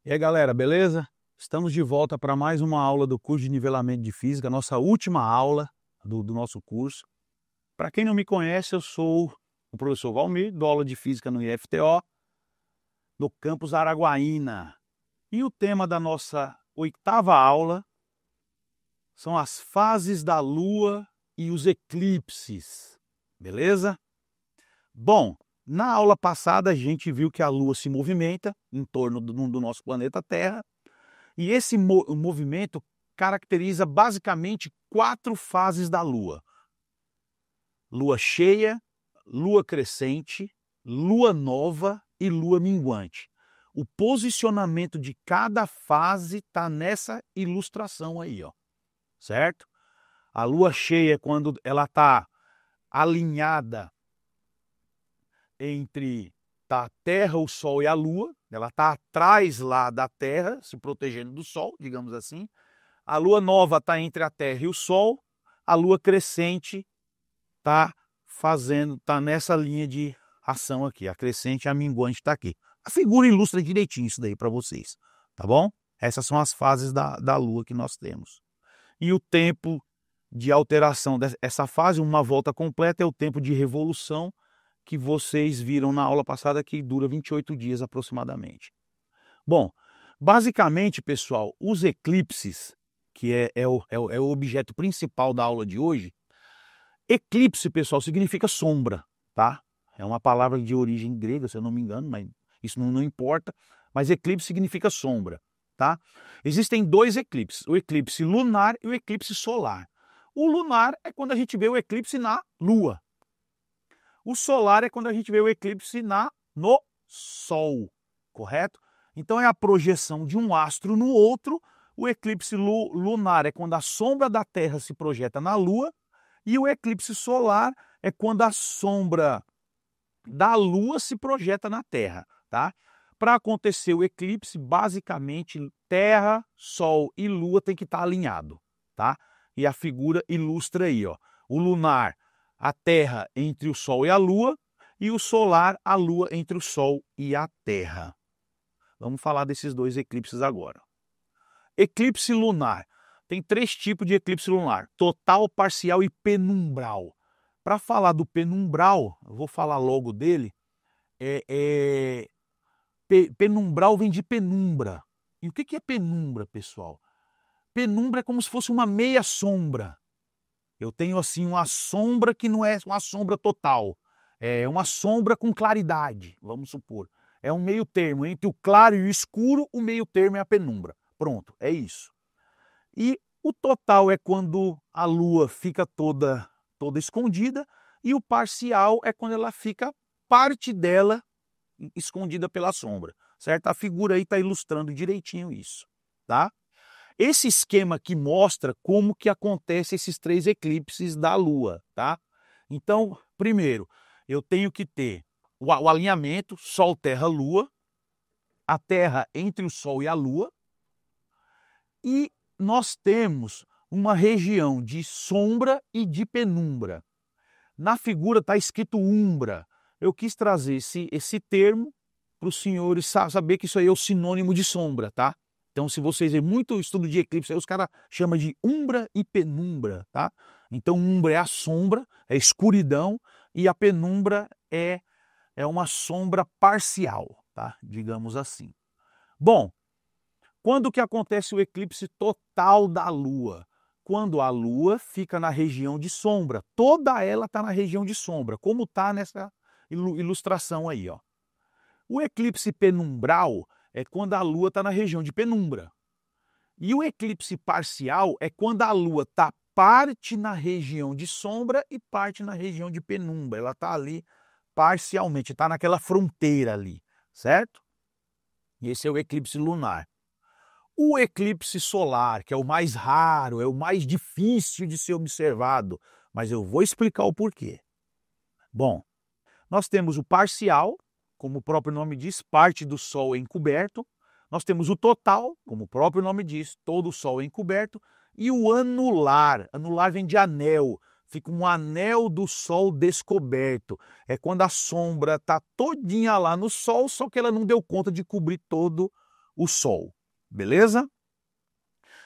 E aí, galera, beleza? Estamos de volta para mais uma aula do curso de nivelamento de física, nossa última aula do nosso curso. Para quem não me conhece, eu sou o professor Valmir, dou aula de física no IFTO, no campus Araguaína. E o tema da nossa oitava aula são as fases da Lua e os eclipses, beleza? Bom, na aula passada a gente viu que a Lua se movimenta em torno do nosso planeta Terra, e esse movimento caracteriza basicamente 4 fases da Lua: Lua cheia, Lua crescente, Lua nova e Lua minguante. O posicionamento de cada fase está nessa ilustração aí, ó, certo? A Lua cheia é quando ela está alinhada entre a Terra, o Sol e a Lua. Ela está atrás lá da Terra, se protegendo do Sol, digamos assim. A Lua nova está entre a Terra e o Sol. A Lua crescente está nessa linha de ação aqui. A crescente e a minguante está aqui. A figura ilustra direitinho isso daí para vocês, tá bom? Essas são as fases da Lua que nós temos. E o tempo de alteração dessa fase, uma volta completa, é o tempo de revolução que vocês viram na aula passada, que dura 28 dias aproximadamente. Bom, basicamente, pessoal, os eclipses, que é o objeto principal da aula de hoje. Eclipse, pessoal, significa sombra, tá? É uma palavra de origem grega, se eu não me engano, mas isso não importa. Mas eclipse significa sombra, tá? Existem 2 eclipses, o eclipse lunar e o eclipse solar. O lunar é quando a gente vê o eclipse na Lua. O solar é quando a gente vê o eclipse no Sol, correto? Então é a projeção de um astro no outro. O eclipse lunar é quando a sombra da Terra se projeta na Lua. E o eclipse solar é quando a sombra da Lua se projeta na Terra, tá? Para acontecer o eclipse, basicamente, Terra, Sol e Lua tem que estar alinhado, tá? E a figura ilustra aí, ó. O lunar, a Terra entre o Sol e a Lua, e o solar, a Lua entre o Sol e a Terra. Vamos falar desses 2 eclipses agora. Eclipse lunar. Tem 3 tipos de eclipse lunar: total, parcial e penumbral. Para falar do penumbral, eu vou falar logo dele. Penumbral vem de penumbra. E o que é penumbra, pessoal? Penumbra é como se fosse uma meia sombra. Eu tenho assim uma sombra que não é uma sombra total. É uma sombra com claridade, vamos supor. É um meio termo. Entre o claro e o escuro, o meio termo é a penumbra. Pronto, é isso. E o total é quando a Lua fica toda escondida, e o parcial é quando ela fica parte dela escondida pela sombra, certo? A figura aí está ilustrando direitinho isso, tá? Esse esquema aqui mostra como que acontece esses 3 eclipses da Lua, tá? Então, primeiro, eu tenho que ter o alinhamento Sol, Terra, Lua, a Terra entre o Sol e a Lua, e nós temos uma região de sombra e de penumbra. Na figura está escrito umbra. Eu quis trazer esse termo para os senhores saber que isso aí é o sinônimo de sombra, tá? Então, se vocês verem muito estudo de eclipse, aí os caras chamam de umbra e penumbra, tá? Então, umbra é a sombra, é a escuridão, e a penumbra é uma sombra parcial, tá? Digamos assim. Bom, quando que acontece o eclipse total da Lua? Quando a Lua fica na região de sombra. Toda ela está na região de sombra, como está nessa ilustração aí, ó. O eclipse penumbral é quando a Lua está na região de penumbra. E o eclipse parcial é quando a Lua está parte na região de sombra e parte na região de penumbra. Ela está ali parcialmente, está naquela fronteira ali, certo? E esse é o eclipse lunar. O eclipse solar, que é o mais raro, é o mais difícil de ser observado, mas eu vou explicar o porquê. Bom, nós temos o parcial, como o próprio nome diz, parte do Sol é encoberto. Nós temos o total, como o próprio nome diz, todo o Sol é encoberto. E o anular, anular vem de anel, fica um anel do Sol descoberto. É quando a sombra está todinha lá no Sol, só que ela não deu conta de cobrir todo o Sol, beleza?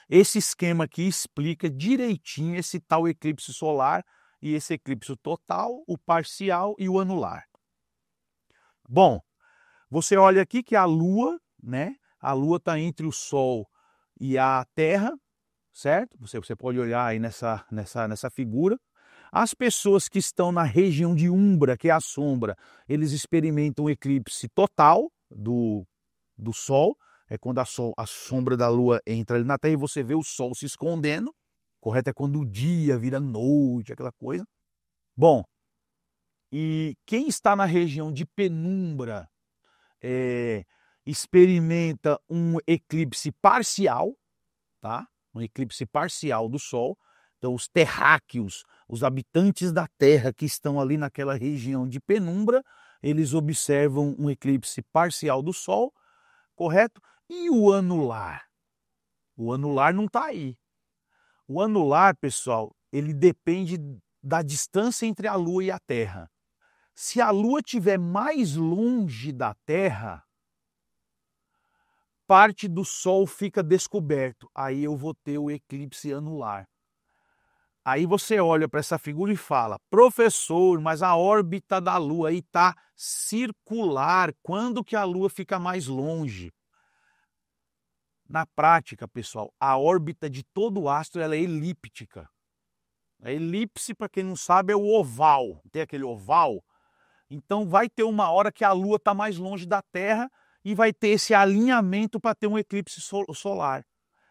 Esse esquema aqui explica direitinho esse tal eclipse solar e esse eclipse total, o parcial e o anular. Bom, você olha aqui que a Lua, né? A Lua está entre o Sol e a Terra, certo? Você pode olhar aí nessa figura. As pessoas que estão na região de umbra, que é a sombra, eles experimentam o eclipse total do Sol. É quando a sombra da Lua entra ali na Terra e você vê o Sol se escondendo. Correto? É quando o dia vira noite, aquela coisa. Bom, e quem está na região de penumbra experimenta um eclipse parcial, tá? Um eclipse parcial do Sol. Então, os terráqueos, os habitantes da Terra que estão ali naquela região de penumbra, eles observam um eclipse parcial do Sol, correto? E o anular? O anular não está aí. O anular, pessoal, ele depende da distância entre a Lua e a Terra. Se a Lua estiver mais longe da Terra, parte do Sol fica descoberto. Aí eu vou ter o eclipse anular. Aí você olha para essa figura e fala, professor, mas a órbita da Lua aí está circular. Quando que a Lua fica mais longe? Na prática, pessoal, a órbita de todo astro ela é elíptica. A elipse, para quem não sabe, é o oval. Tem aquele oval? Então vai ter uma hora que a Lua está mais longe da Terra e vai ter esse alinhamento para ter um eclipse solar.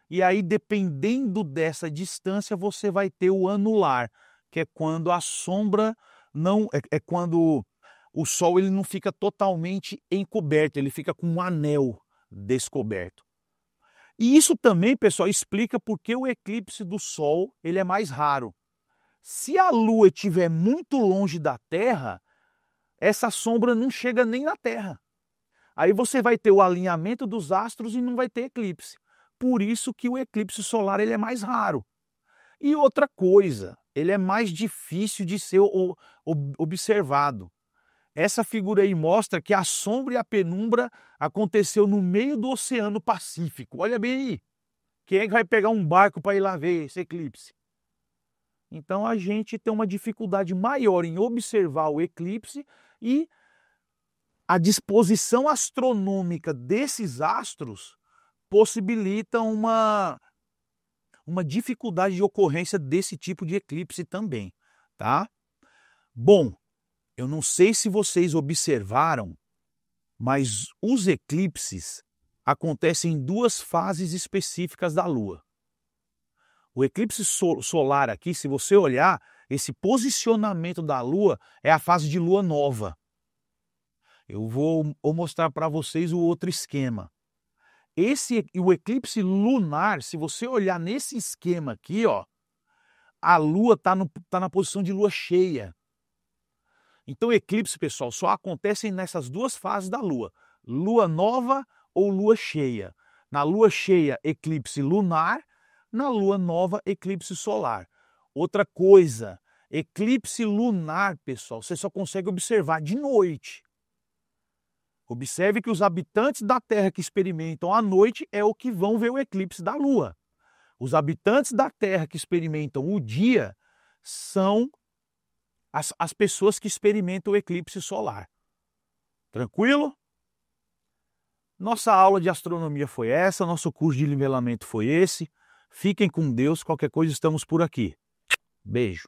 E aí, dependendo dessa distância, você vai ter o anular, que é quando a sombra não... É quando o Sol ele não fica totalmente encoberto, ele fica com um anel descoberto. E isso também, pessoal, explica por que o eclipse do Sol ele é mais raro. Se a Lua estiver muito longe da Terra, essa sombra não chega nem na Terra. Aí você vai ter o alinhamento dos astros e não vai ter eclipse. Por isso que o eclipse solar ele é mais raro. E outra coisa, ele é mais difícil de ser observado. Essa figura aí mostra que a sombra e a penumbra aconteceu no meio do Oceano Pacífico. Olha bem aí. Quem é que vai pegar um barco para ir lá ver esse eclipse? Então a gente tem uma dificuldade maior em observar o eclipse e a disposição astronômica desses astros possibilita uma dificuldade de ocorrência desse tipo de eclipse também, tá? Bom, eu não sei se vocês observaram, mas os eclipses acontecem em duas fases específicas da Lua. O eclipse solar aqui, se você olhar, esse posicionamento da Lua é a fase de Lua nova. Eu vou mostrar para vocês o outro esquema. O eclipse lunar, se você olhar nesse esquema aqui, ó, a Lua tá na posição de Lua cheia. Então o eclipse, pessoal, só acontece nessas duas fases da Lua. Lua nova ou Lua cheia. Na Lua cheia, eclipse lunar. Na Lua nova, eclipse solar. Outra coisa, eclipse lunar, pessoal, você só consegue observar de noite. Observe que os habitantes da Terra que experimentam à noite é o que vão ver o eclipse da Lua. Os habitantes da Terra que experimentam o dia são as pessoas que experimentam o eclipse solar. Tranquilo? Nossa aula de astronomia foi essa, nosso curso de nivelamento foi esse. Fiquem com Deus, qualquer coisa estamos por aqui. Beijo.